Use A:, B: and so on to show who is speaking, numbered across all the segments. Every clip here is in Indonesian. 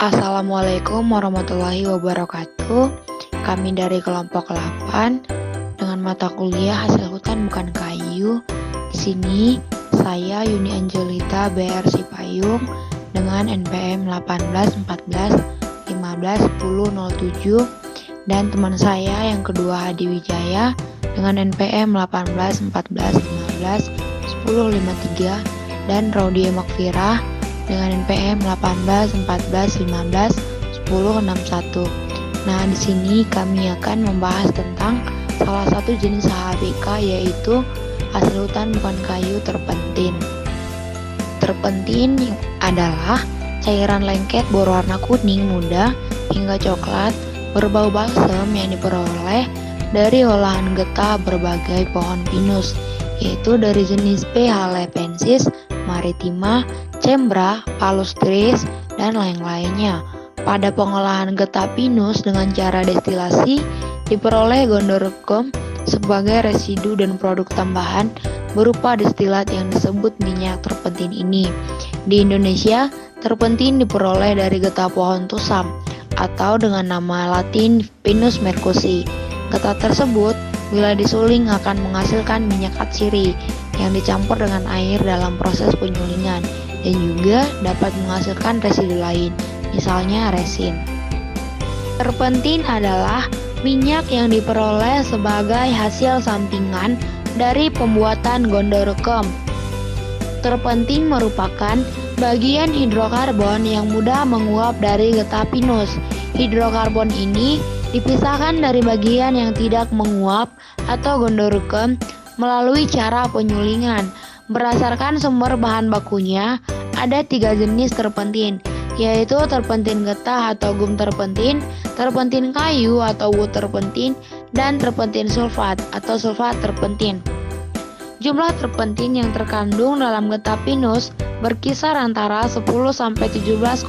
A: Assalamualaikum warahmatullahi wabarakatuh. Kami dari kelompok 8 dengan mata kuliah hasil hutan bukan kayu. Di sini saya Yuni Angelita BR Sipayung dengan NPM 18 14 15 10 07 dan teman saya yang kedua Hadi Wijaya dengan NPM 18 14 15 10 53 dan Raudia Makfirah dengan NPM 18 14 15 10 61. Nah, di sini kami akan membahas tentang salah satu jenis HABK yaitu hasil hutan bukan kayu terpentin. Terpentin adalah cairan lengket berwarna kuning muda hingga coklat berbau balsam yang diperoleh dari olahan getah berbagai pohon pinus, yaitu dari jenis P. halepensis, maritima, cembra, palustris, dan lain-lainnya. Pada pengolahan getah pinus dengan cara destilasi, diperoleh gondorokem sebagai residu dan produk tambahan berupa destilat yang disebut minyak terpentin ini. Di Indonesia, terpentin diperoleh dari getah pohon tusam atau dengan nama latin Pinus mercusi. Getah tersebut bila disuling akan menghasilkan minyak atsiri yang dicampur dengan air dalam proses penyulingan dan juga dapat menghasilkan residu lain, misalnya resin. Terpentin adalah minyak yang diperoleh sebagai hasil sampingan dari pembuatan gondorokem. Terpentin merupakan bagian hidrokarbon yang mudah menguap dari getah pinus. Hidrokarbon ini dipisahkan dari bagian yang tidak menguap atau gondorokem melalui cara penyulingan. Berdasarkan sumber bahan bakunya, ada 3 jenis terpentin, yaitu terpentin getah atau gum terpentin, terpentin kayu atau wood terpentin, dan terpentin sulfat atau sulfat terpentin. Jumlah terpentin yang terkandung dalam getah pinus berkisar antara 10-17,5%.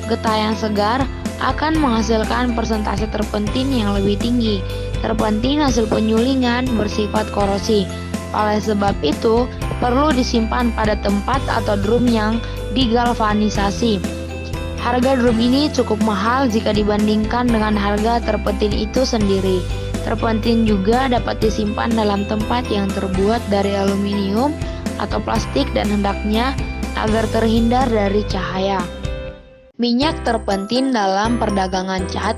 A: Getah yang segar akan menghasilkan persentase terpentin yang lebih tinggi. Terpentin hasil penyulingan bersifat korosi. Oleh sebab itu, perlu disimpan pada tempat atau drum yang digalvanisasi. Harga drum ini cukup mahal jika dibandingkan dengan harga terpentin itu sendiri. Terpentin juga dapat disimpan dalam tempat yang terbuat dari aluminium atau plastik dan hendaknya agar terhindar dari cahaya. Minyak terpentin dalam perdagangan cat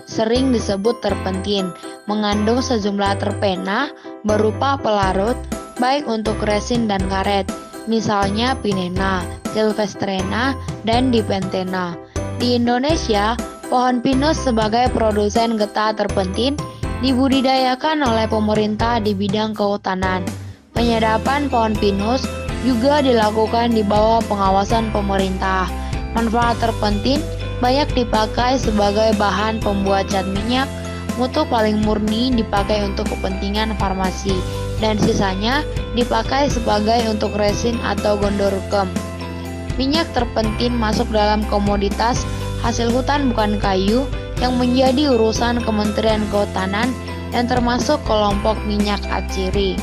A: sering disebut terpentin, mengandung sejumlah terpena berupa pelarut baik untuk resin dan karet, misalnya pinena, silvestrena, dan dipentena. Di Indonesia, pohon pinus sebagai produsen getah terpentin dibudidayakan oleh pemerintah di bidang kehutanan. Penyadapan pohon pinus juga dilakukan di bawah pengawasan pemerintah. Manfaat terpentin banyak dipakai sebagai bahan pembuat cat minyak, mutu paling murni dipakai untuk kepentingan farmasi, dan sisanya dipakai sebagai untuk resin atau gondorokem. Minyak terpentin masuk dalam komoditas hasil hutan bukan kayu yang menjadi urusan Kementerian Kehutanan dan termasuk kelompok minyak atsiri.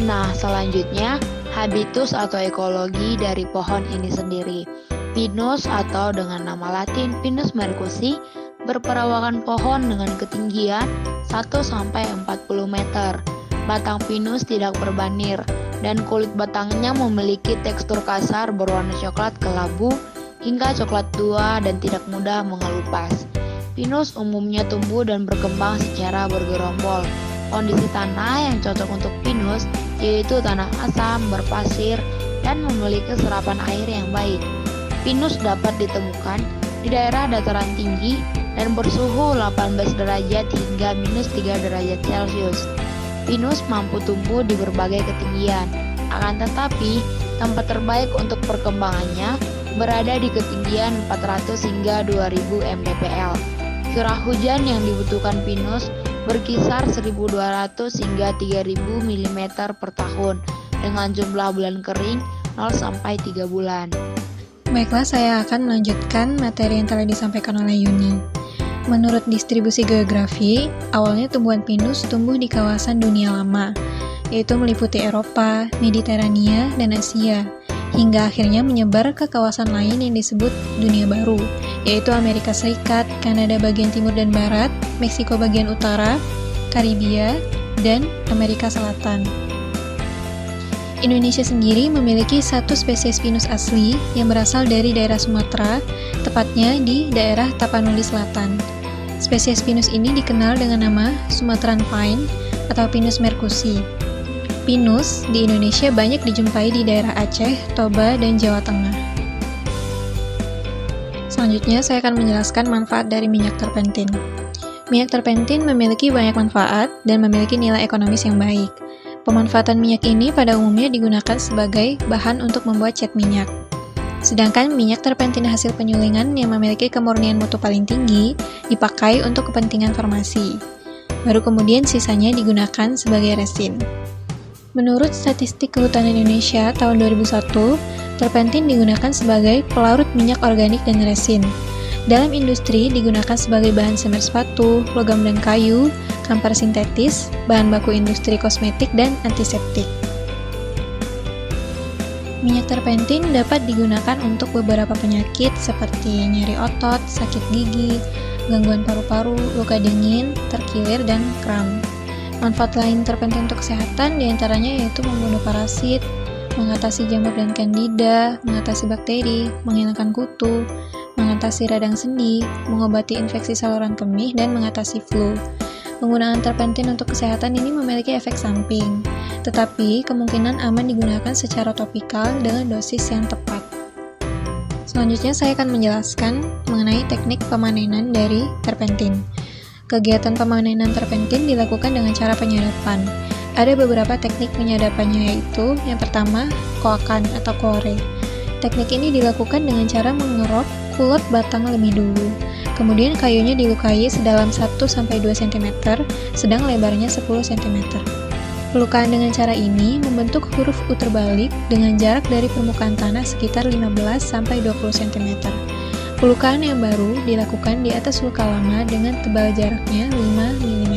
A: Nah, selanjutnya habitus atau ekologi dari pohon ini sendiri. Pinus atau dengan nama latin Pinus mercusi berperawakan pohon dengan ketinggian 1-40 meter. Batang pinus tidak berbanir dan kulit batangnya memiliki tekstur kasar berwarna coklat kelabu hingga coklat tua dan tidak mudah mengelupas. Pinus umumnya tumbuh dan berkembang secara bergerombol. Kondisi tanah yang cocok untuk pinus yaitu tanah asam, berpasir, dan memiliki serapan air yang baik. Pinus dapat ditemukan di daerah dataran tinggi dan bersuhu 18 derajat hingga -3 derajat Celcius. Pinus mampu tumbuh di berbagai ketinggian, akan tetapi tempat terbaik untuk perkembangannya berada di ketinggian 400 hingga 2000 mdpl. Curah hujan yang dibutuhkan pinus berkisar 1200 hingga 3000 mm per tahun dengan jumlah bulan kering 0-3 bulan.
B: Baiklah, saya akan melanjutkan materi yang telah disampaikan oleh Yuni. Menurut distribusi geografi, awalnya tumbuhan pinus tumbuh di kawasan dunia lama, yaitu meliputi Eropa, Mediterania, dan Asia. hingga akhirnya menyebar ke kawasan lain yang disebut dunia baru, yaitu Amerika Serikat, Kanada bagian timur dan barat, Meksiko bagian utara, Karibia, dan Amerika Selatan. Indonesia sendiri memiliki satu spesies pinus asli yang berasal dari daerah Sumatera, tepatnya di daerah Tapanuli Selatan. Spesies pinus ini dikenal dengan nama Sumatran pine atau Pinus merkusi. Pinus di Indonesia banyak dijumpai di daerah Aceh, Toba, dan Jawa Tengah. Selanjutnya, saya akan menjelaskan manfaat dari minyak terpentin. Minyak terpentin memiliki banyak manfaat dan memiliki nilai ekonomis yang baik. Pemanfaatan minyak ini pada umumnya digunakan sebagai bahan untuk membuat cat minyak. Sedangkan minyak terpentin hasil penyulingan yang memiliki kemurnian mutu paling tinggi dipakai untuk kepentingan farmasi. Baru kemudian sisanya digunakan sebagai resin. Menurut statistik Kehutanan Indonesia tahun 2001, terpentin digunakan sebagai pelarut minyak organik dan resin. Dalam industri digunakan sebagai bahan semen sepatu, logam dan kayu, kampar sintetis, bahan baku industri kosmetik, dan antiseptik. Minyak terpentin dapat digunakan untuk beberapa penyakit seperti nyeri otot, sakit gigi, gangguan paru-paru, luka dingin, terkilir, dan kram. Manfaat lain terpentin untuk kesehatan diantaranya yaitu membunuh parasit, mengatasi jamur dan kandida, mengatasi bakteri, menghilangkan kutu, mengatasi radang sendi, mengobati infeksi saluran kemih, dan mengatasi flu. Penggunaan terpentin untuk kesehatan ini memiliki efek samping, tetapi kemungkinan aman digunakan secara topikal dengan dosis yang tepat. Selanjutnya saya akan menjelaskan mengenai teknik pemanenan dari terpentin. Kegiatan pemanenan terpentin dilakukan dengan cara penyadapan. Ada beberapa teknik penyadapannya, yaitu yang pertama, koakan atau kore. Teknik ini dilakukan dengan cara mengerok kulot batang lebih dulu. Kemudian kayunya dilukai sedalam 1-2 cm, sedang lebarnya 10 cm. Pelukaan dengan cara ini membentuk huruf U terbalik dengan jarak dari permukaan tanah sekitar 15-20 cm. Pelukaan yang baru dilakukan di atas luka lama dengan tebal jaraknya 5 mm.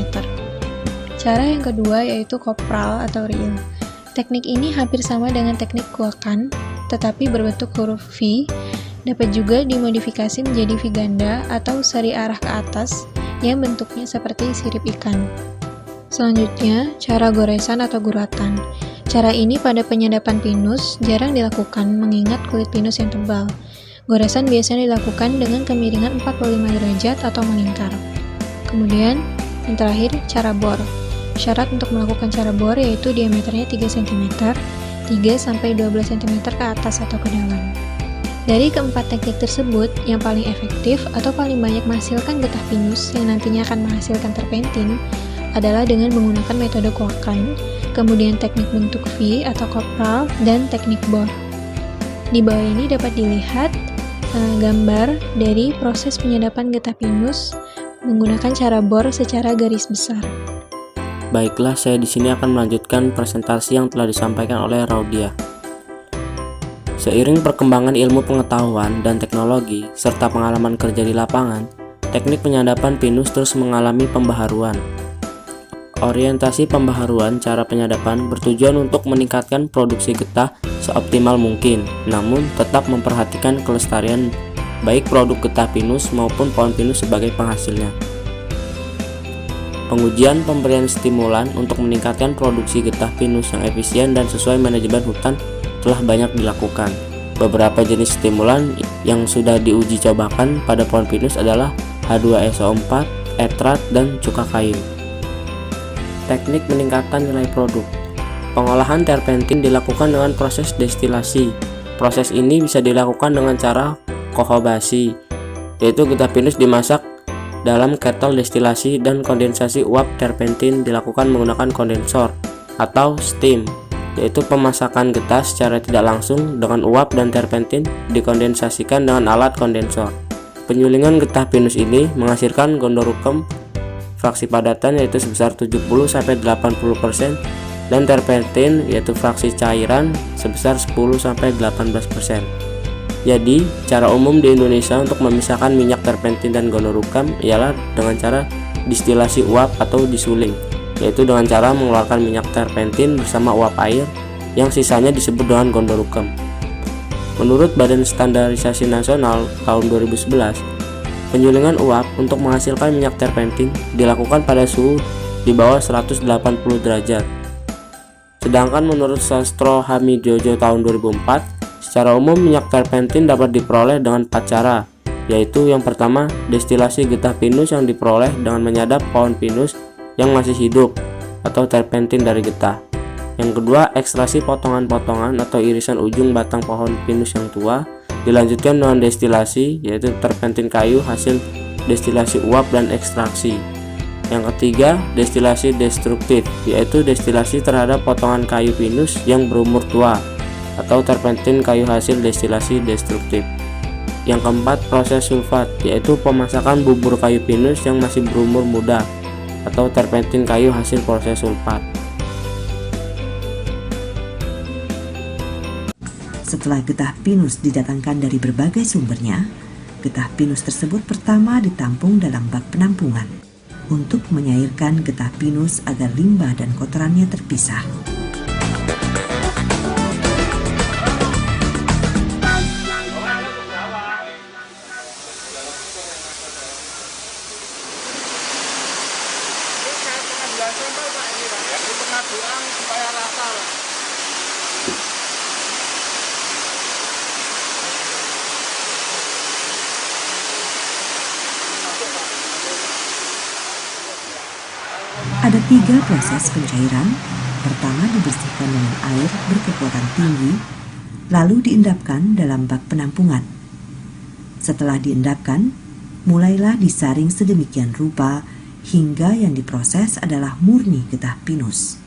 B: Cara yang kedua yaitu kopral atau riil. Teknik ini hampir sama dengan teknik kuakan, tetapi berbentuk huruf V. Dapat juga dimodifikasi menjadi V ganda atau seri arah ke atas yang bentuknya seperti sirip ikan. Selanjutnya, cara goresan atau guratan. Cara ini pada penyadapan pinus jarang dilakukan mengingat kulit pinus yang tebal. Goresan biasanya dilakukan dengan kemiringan 45 derajat atau melingkar. Kemudian, yang terakhir, cara bor. Syarat untuk melakukan cara bor yaitu diameternya 3 cm, 3-12 cm ke atas atau ke dalam. Dari keempat teknik tersebut, yang paling efektif atau paling banyak menghasilkan getah pinus yang nantinya akan menghasilkan terpentin adalah dengan menggunakan metode koakan, kemudian teknik bentuk V atau kopral, dan teknik bor. Di bawah ini dapat dilihat gambar dari proses penyadapan getah pinus menggunakan cara bor secara garis besar.
C: Baiklah, saya di sini akan melanjutkan presentasi yang telah disampaikan oleh Raudia. Seiring perkembangan ilmu pengetahuan dan teknologi serta pengalaman kerja di lapangan, teknik penyadapan pinus terus mengalami pembaharuan. Orientasi pembaharuan cara penyadapan bertujuan untuk meningkatkan produksi getah seoptimal mungkin, namun tetap memperhatikan kelestarian baik produk getah pinus maupun pohon pinus sebagai penghasilnya. Pengujian pemberian stimulan untuk meningkatkan produksi getah pinus yang efisien dan sesuai manajemen hutan telah banyak dilakukan. Beberapa jenis stimulan yang sudah diuji cobakan pada pohon pinus adalah H2SO4, etrat, dan cuka kayu. Teknik meningkatkan nilai produk. Pengolahan terpentin dilakukan dengan proses destilasi. Proses ini bisa dilakukan dengan cara kohobasi, yaitu getah pinus dimasak dalam ketel destilasi dan kondensasi uap terpentin dilakukan menggunakan kondensor atau steam, yaitu pemasakan getah secara tidak langsung dengan uap dan terpentin dikondensasikan dengan alat kondensor. Penyulingan getah pinus ini menghasilkan gondorukem fraksi padatan yaitu sebesar 70-80% dan terpentin yaitu fraksi cairan sebesar 10-18%. Jadi, cara umum di Indonesia untuk memisahkan minyak terpentin dan gondorukem ialah dengan cara distilasi uap atau disuling, yaitu dengan cara mengeluarkan minyak terpentin bersama uap air yang sisanya disebut dengan gondorukem. Menurut Badan Standarisasi Nasional tahun 2011, penyulingan uap untuk menghasilkan minyak terpentin dilakukan pada suhu di bawah 180 derajat. Sedangkan menurut Sastro Hamijojo tahun 2004, secara umum minyak terpentin dapat diperoleh dengan 4 cara, yaitu yang pertama, destilasi getah pinus yang diperoleh dengan menyadap pohon pinus yang masih hidup atau terpentin dari getah. Yang kedua, ekstraksi potongan-potongan atau irisan ujung batang pohon pinus yang tua, dilanjutkan dengan destilasi, yaitu terpentin kayu hasil destilasi uap dan ekstraksi. Yang ketiga, destilasi destruktif, yaitu destilasi terhadap potongan kayu pinus yang berumur tua atau terpentin kayu hasil destilasi destruktif. Yang keempat, proses sulfat, yaitu pemasakan bubur kayu pinus yang masih berumur muda atau terpentin kayu hasil proses sulfat.
D: Setelah getah pinus didatangkan dari berbagai sumbernya, getah pinus tersebut pertama ditampung dalam bak penampungan untuk menyairkan getah pinus agar limbah dan kotorannya terpisah. Ada 3 proses pencairan. Pertama, dibersihkan dengan air berkekuatan tinggi, lalu diendapkan dalam bak penampungan. Setelah diendapkan, mulailah disaring sedemikian rupa hingga yang diproses adalah murni getah pinus.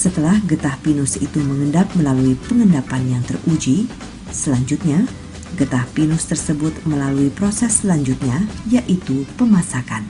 D: Setelah getah pinus itu mengendap melalui pengendapan yang teruji, selanjutnya getah pinus tersebut melalui proses selanjutnya, yaitu pemasakan.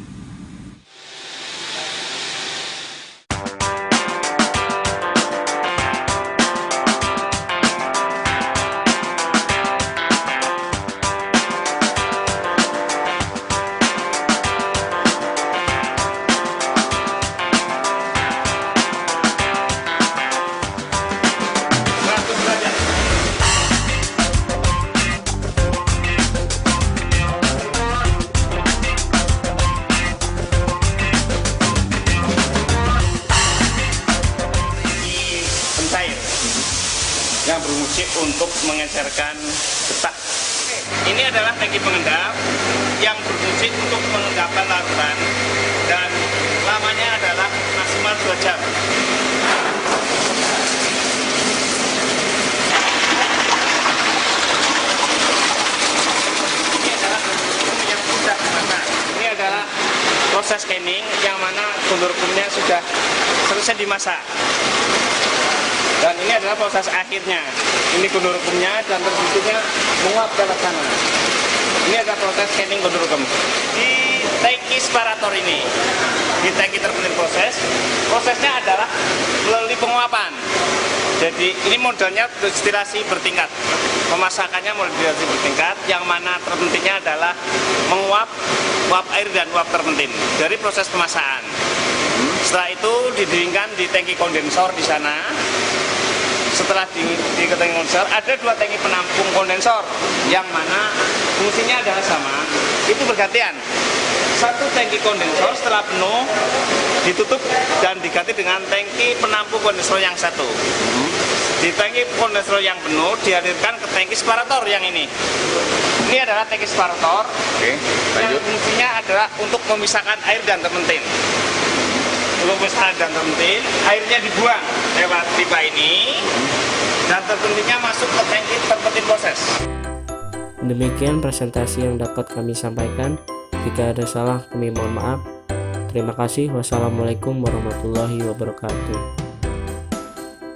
E: yang berfungsi untuk mengecerkan getah. Ini adalah tangki pengendap yang berfungsi untuk mengendapkan larutan dan lamanya adalah maksimal 2 jam. Ini adalah yang sudah dimasak. Ini adalah proses canning yang mana gunur-gunurnya sudah selesai dimasak. Dan ini adalah proses akhirnya. Ini gunur-gunurnya dan terbentuknya menguap ke sana. Ini adalah proses canning gunur-gunur. Di tangki separator ini, di tangki terpenting prosesnya adalah melalui penguapan. Jadi ini modelnya destilasi bertingkat. Pemasakannya model destilasi bertingkat, yang mana terpentingnya adalah menguap uap air dan uap terpentin dari proses pemasakan. Setelah itu didinginkan di tangki kondensor di sana. Setelah di tangki kondensor ada 2 tangki penampung kondensor yang mana fungsinya adalah sama, itu bergantian. Satu tangki kondensor setelah penuh ditutup dan diganti dengan tangki penampung kondensor yang satu. Di tangki kondensor yang penuh dialirkan ke tangki separator yang ini. Ini adalah tangki separator. Oke, lanjut. Yang fungsinya adalah untuk memisahkan air dan terpentin. Untuk memisahkan dan terpentin, airnya dibuang lewat pipa ini dan terpentinnya masuk ke tangki terpentin proses.
C: Demikian presentasi yang dapat kami sampaikan. Jika ada salah, kami mohon maaf. Terima kasih. Wassalamualaikum warahmatullahi wabarakatuh.